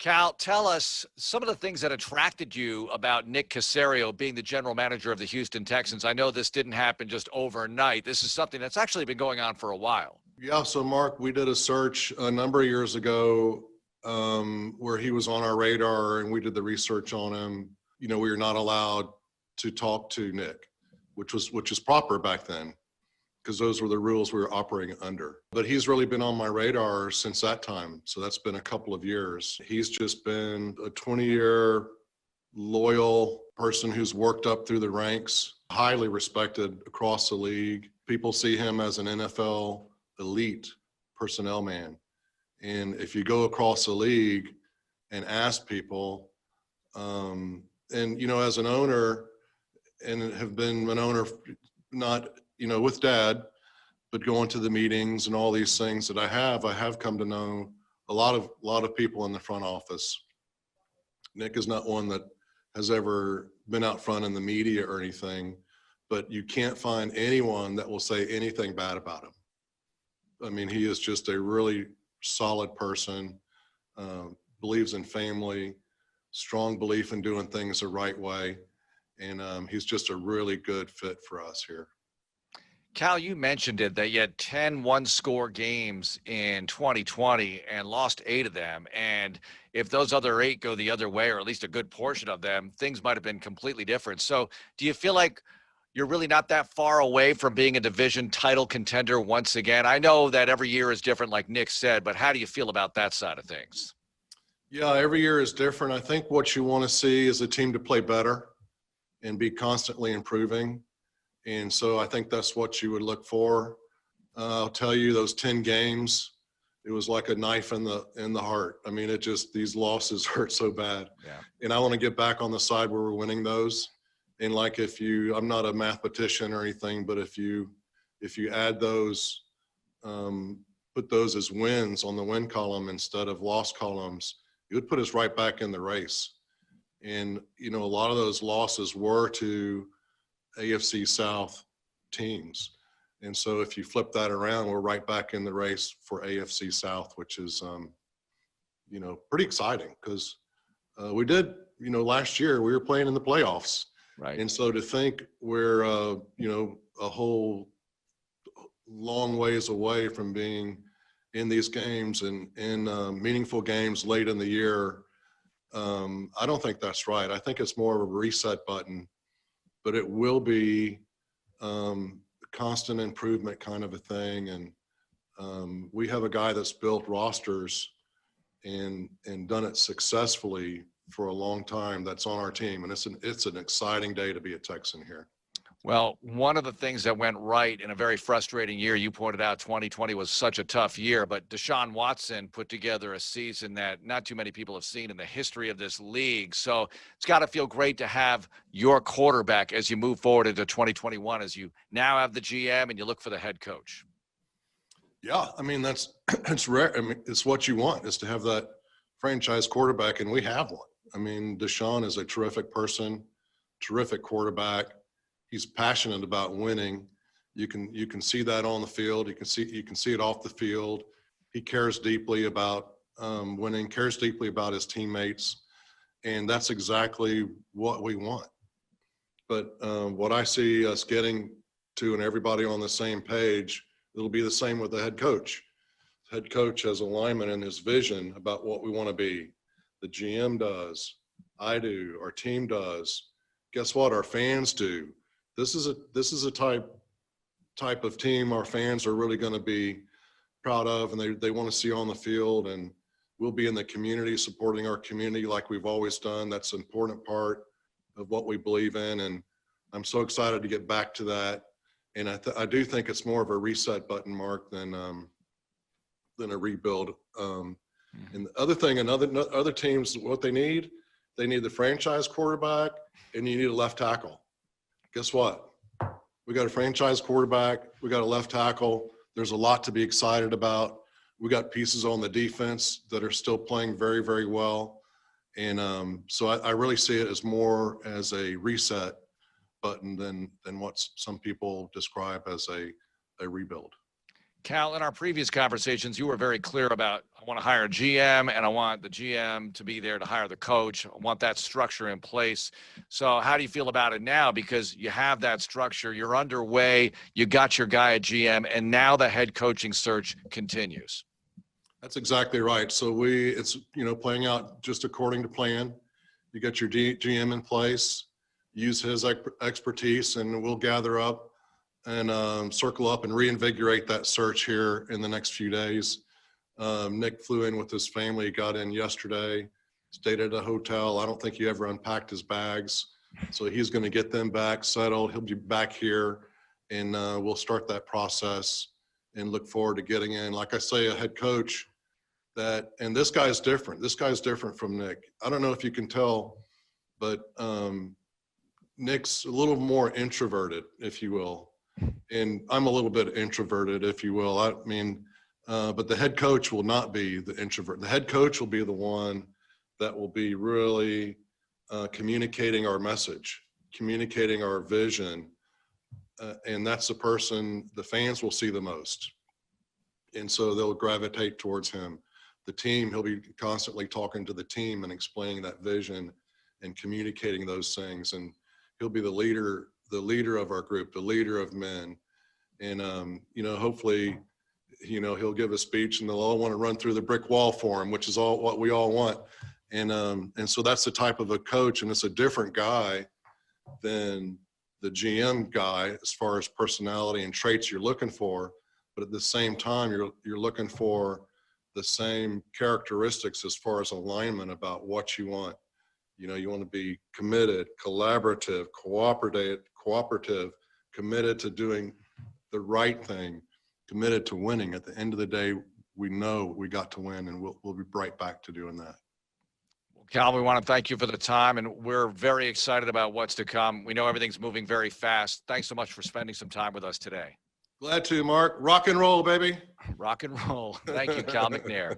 Cal, tell us some of the things that attracted you about Nick Caserio being the general manager of the Houston Texans. I know this didn't happen just overnight. This is something that's actually been going on for a while. Yeah, so Mark, we did a search a number of years ago where he was on our radar and we did the research on him. You know, we were not allowed to talk to Nick, which is proper back then because those were the rules we were operating under. But he's really been on my radar since that time. So that's been a couple of years. He's just been a 20-year loyal person who's worked up through the ranks, highly respected across the league. People see him as an NFL elite personnel man. And if you go across the league and ask people, and, you know, as an owner, and have been an owner, not, you know, with Dad, but going to the meetings and all these things that I have come to know a lot of people in the front office. Nick is not one that has ever been out front in the media or anything, but you can't find anyone that will say anything bad about him. I mean, he is just a really solid person, believes in family, strong belief in doing things the right way. And he's just a really good fit for us here. Cal, you mentioned it that you had 10 one-score games in 2020 and lost 8 of them. And if those other 8 go the other way, or at least a good portion of them, things might have been completely different. So do you feel like you're really not that far away from being a division title contender once again? I know that every year is different, like Nick said, but how do you feel about that side of things? Yeah, every year is different. I think what you want to see is a team to play better and be constantly improving. And so I think that's what you would look for. I'll tell you, those 10 games, it was like a knife in the heart. I mean, these losses hurt so bad. Yeah. And I want to get back on the side where we're winning those. And like I'm not a mathematician or anything, but if you add those, put those as wins on the win column instead of loss columns, it would put us right back in the race. And, you know, a lot of those losses were to AFC South teams. And so if you flip that around, we're right back in the race for AFC South, which is, you know, pretty exciting because we did, you know, last year we were playing in the playoffs. Right. And so to think we're, you know, a whole long ways away from being in these games and in meaningful games late in the year, I don't think that's right. I think it's more of a reset button, but it will be constant improvement kind of a thing. And we have a guy that's built rosters and done it successfully for a long time that's on our team. And it's an exciting day to be a Texan here. Well, one of the things that went right in a very frustrating year, you pointed out 2020 was such a tough year, but Deshaun Watson put together a season that not too many people have seen in the history of this league. So it's got to feel great to have your quarterback as you move forward into 2021, as you now have the GM and you look for the head coach. Yeah, I mean, it's rare. I mean, it's what you want is to have that franchise quarterback, and we have one. I mean, Deshaun is a terrific person, terrific quarterback. He's passionate about winning. You can see that on the field. You can see it off the field. He cares deeply about winning, cares deeply about his teammates, and that's exactly what we want. But what I see us getting to, and everybody on the same page, it'll be the same with the head coach. The head coach has alignment in his vision about what we want to be. The GM does. I do. Our team does. Guess what? Our fans do. This is a type of team our fans are really going to be proud of, and they want to see on the field. And we'll be in the community supporting our community like we've always done. That's an important part of what we believe in, and I'm so excited to get back to that. And I do think it's more of a reset button, Mark, than a rebuild. And the other thing, other teams, what they need the franchise quarterback, and you need a left tackle. Guess what? We got a franchise quarterback. We got a left tackle. There's a lot to be excited about. We got pieces on the defense that are still playing very, very well. And so I really see it as more as a reset button than what some people describe as a rebuild. Cal, in our previous conversations, you were very clear about I want to hire a GM and I want the GM to be there to hire the coach. I want that structure in place. So how do you feel about it now? Because you have that structure, you're underway, you got your guy at GM, and now the head coaching search continues. That's exactly right. So it's, playing out just according to plan. You get your GM in place, use his expertise, and we'll gather up and circle up and reinvigorate that search here in the next few days. Nick flew in with his family, got in yesterday, stayed at a hotel. I don't think he ever unpacked his bags. So he's going to get them back settled. He'll be back here, and we'll start that process and look forward to getting in, like I say, a head coach and this guy's different. This guy's different from Nick. I don't know if you can tell, but Nick's a little more introverted, if you will. And I'm a little bit introverted, if you will. But the head coach will not be the introvert. The head coach will be the one that will be really communicating our message, communicating our vision. And that's the person the fans will see the most. And so they'll gravitate towards him. The team, he'll be constantly talking to the team and explaining that vision and communicating those things. And he'll be the leader of our group, the leader of men. And, hopefully, he'll give a speech and they'll all want to run through the brick wall for him, which is all what we all want. And so that's the type of a coach, and it's a different guy than the GM guy as far as personality and traits you're looking for. But at the same time, you're looking for the same characteristics as far as alignment about what you want. You want to be committed, collaborative, cooperative, committed to doing the right thing, committed to winning. At the end of the day, we know we got to win, and we'll be right back to doing that. Well, Cal, we want to thank you for the time, and we're very excited about what's to come. We know everything's moving very fast. Thanks so much for spending some time with us today. Glad to, Mark. Rock and roll, baby. Rock and roll. Thank you, Cal McNair.